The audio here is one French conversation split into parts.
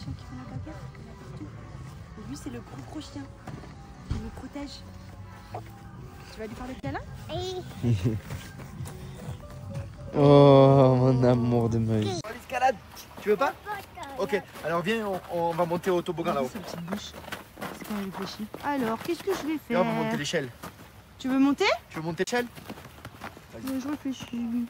chien qui fait la caca. Et lui, c'est le gros chien. Il nous protège. Tu vas lui faire le câlin? Oh, mon amour de ma vie. L'escalade, tu veux pas? Ok, alors viens, on va monter au toboggan là-haut. Sa petite bouche. C'est quand il réfléchit. Alors, qu'est-ce que je vais Et on faire? va monter l'échelle. Tu veux monter? Tu veux monter l'échelle? Je réfléchis.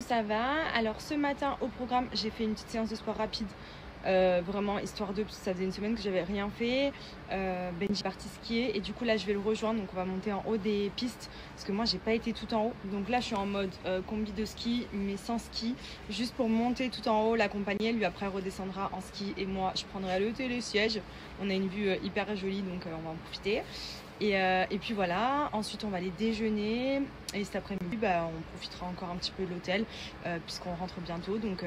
Ça va. Alors ce matin au programme, j'ai fait une petite séance de sport rapide. Vraiment histoire de, parce que ça faisait une semaine que j'avais rien fait. Benji est parti skier et du coup là je vais le rejoindre, donc on va monter en haut des pistes parce que moi j'ai pas été tout en haut, donc là je suis en mode combi de ski mais sans ski, juste pour monter tout en haut, l'accompagner, lui après redescendra en ski et moi je prendrai le télésiège. On a une vue hyper jolie, donc on va en profiter. Et puis voilà, ensuite on va aller déjeuner et cet après-midi on profitera encore un petit peu de l'hôtel puisqu'on rentre bientôt, donc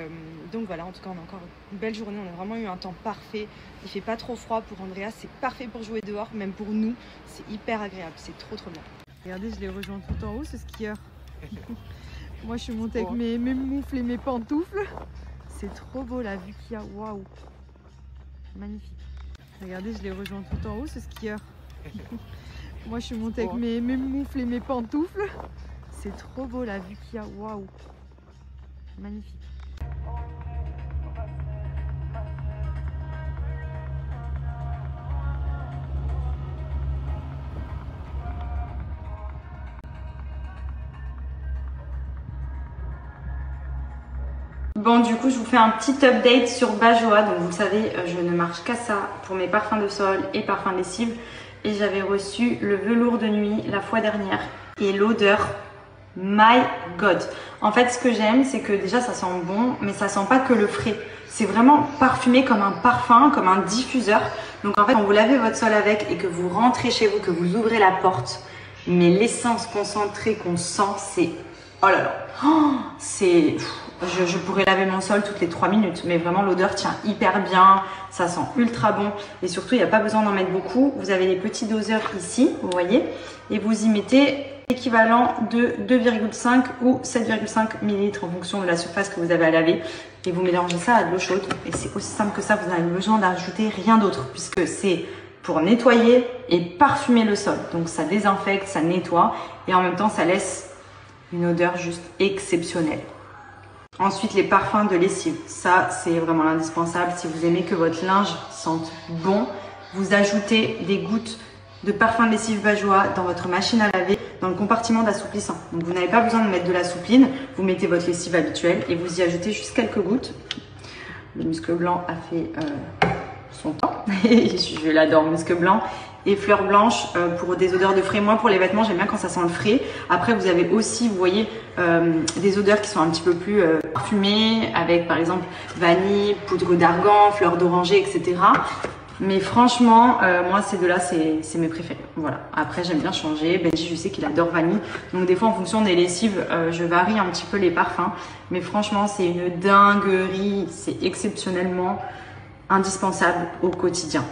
voilà, en tout cas on a encore une belle journée, on a vraiment eu un temps parfait, il fait pas trop froid pour Andrea, c'est parfait pour jouer dehors, même pour nous c'est hyper agréable, c'est trop bien. Regardez, je l'ai rejoint tout en haut ce skieur. Moi je suis montée avec mes moufles et mes pantoufles, c'est trop beau la vue qu'il y a, waouh, magnifique. Regardez, je l'ai rejoint tout en haut ce skieur. Moi je suis montée avec mes moufles et mes pantoufles, c'est trop beau la vue qu'il y a, waouh, magnifique. Bon, du coup je vous fais un petit update sur Bajoa. Donc vous le savez, je ne marche qu'à ça pour mes parfums de sol et parfums de lessive. Et j'avais reçu le velours de nuit la fois dernière. Et l'odeur, my god. En fait, ce que j'aime, c'est que déjà ça sent bon, mais ça sent pas que le frais. C'est vraiment parfumé comme un parfum, comme un diffuseur. Donc en fait, quand vous lavez votre sol avec et que vous rentrez chez vous, que vous ouvrez la porte, mais l'essence concentrée qu'on sent, c'est... Oh là là, oh, c'est... Je pourrais laver mon sol toutes les 3 minutes, mais vraiment l'odeur tient hyper bien, ça sent ultra bon et surtout il n'y a pas besoin d'en mettre beaucoup. Vous avez les petits doseurs ici, vous voyez, et vous y mettez l'équivalent de 2,5 ou 7,5 ml en fonction de la surface que vous avez à laver et vous mélangez ça à de l'eau chaude et c'est aussi simple que ça, vous n'avez besoin d'ajouter rien d'autre puisque c'est pour nettoyer et parfumer le sol. Donc ça désinfecte, ça nettoie et en même temps ça laisse une odeur juste exceptionnelle. Ensuite, les parfums de lessive, ça c'est vraiment l'indispensable. Si vous aimez que votre linge sente bon, vous ajoutez des gouttes de parfum de lessive Bajoa dans votre machine à laver, dans le compartiment d'assouplissant. Donc vous n'avez pas besoin de mettre de la soupline, vous mettez votre lessive habituelle et vous y ajoutez juste quelques gouttes. Le muscle blanc a fait son temps, je l'adore, muscle blanc. Et fleurs blanches pour des odeurs de frais. Moi pour les vêtements j'aime bien quand ça sent le frais. Après vous avez aussi, vous voyez, des odeurs qui sont un petit peu plus parfumées avec par exemple vanille, poudre d'argan, fleurs d'oranger, etc. Mais franchement moi ces deux-là c'est mes préférés. Voilà. Après j'aime bien changer. Benji je sais qu'il adore vanille. Donc des fois en fonction des lessives je varie un petit peu les parfums. Mais franchement c'est une dinguerie. C'est exceptionnellement indispensable au quotidien.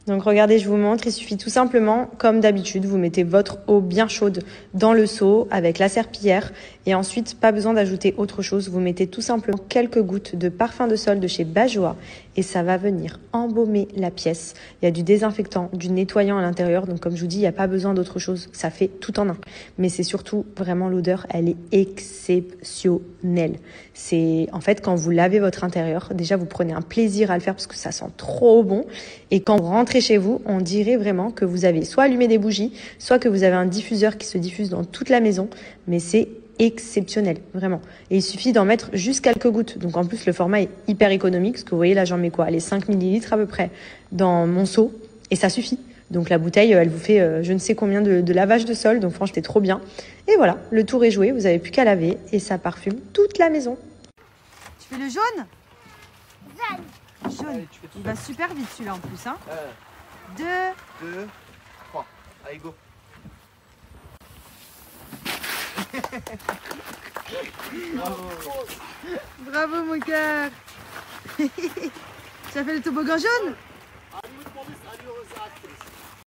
Donc regardez, je vous montre, il suffit tout simplement, comme d'habitude, vous mettez votre eau bien chaude dans le seau avec la serpillière et ensuite pas besoin d'ajouter autre chose, vous mettez tout simplement quelques gouttes de parfum de sol de chez Bajoa et ça va venir embaumer la pièce. Il y a du désinfectant, du nettoyant à l'intérieur, donc comme je vous dis, il n'y a pas besoin d'autre chose, ça fait tout en un. Mais c'est surtout vraiment l'odeur, elle est exceptionnelle. C'est en fait quand vous lavez votre intérieur, déjà vous prenez un plaisir à le faire parce que ça sent trop bon et quand vous rentrez chez vous, on dirait vraiment que vous avez soit allumé des bougies, soit que vous avez un diffuseur qui se diffuse dans toute la maison, mais c'est exceptionnel, vraiment. Et il suffit d'en mettre juste quelques gouttes. Donc en plus, le format est hyper économique, parce que vous voyez, là, j'en mets quoi? Les 5 ml à peu près dans mon seau, et ça suffit. Donc la bouteille, elle vous fait je ne sais combien de lavage de sol. Donc franchement, c'était trop bien. Et voilà, le tour est joué. Vous n'avez plus qu'à laver et ça parfume toute la maison. Tu fais le jaune? Jaune. Allez, tu fais tout Il va super vite celui-là en plus. Hein. 2, 2, 3. Allez, go. Bravo mon cœur. Tu as fait le toboggan jaune?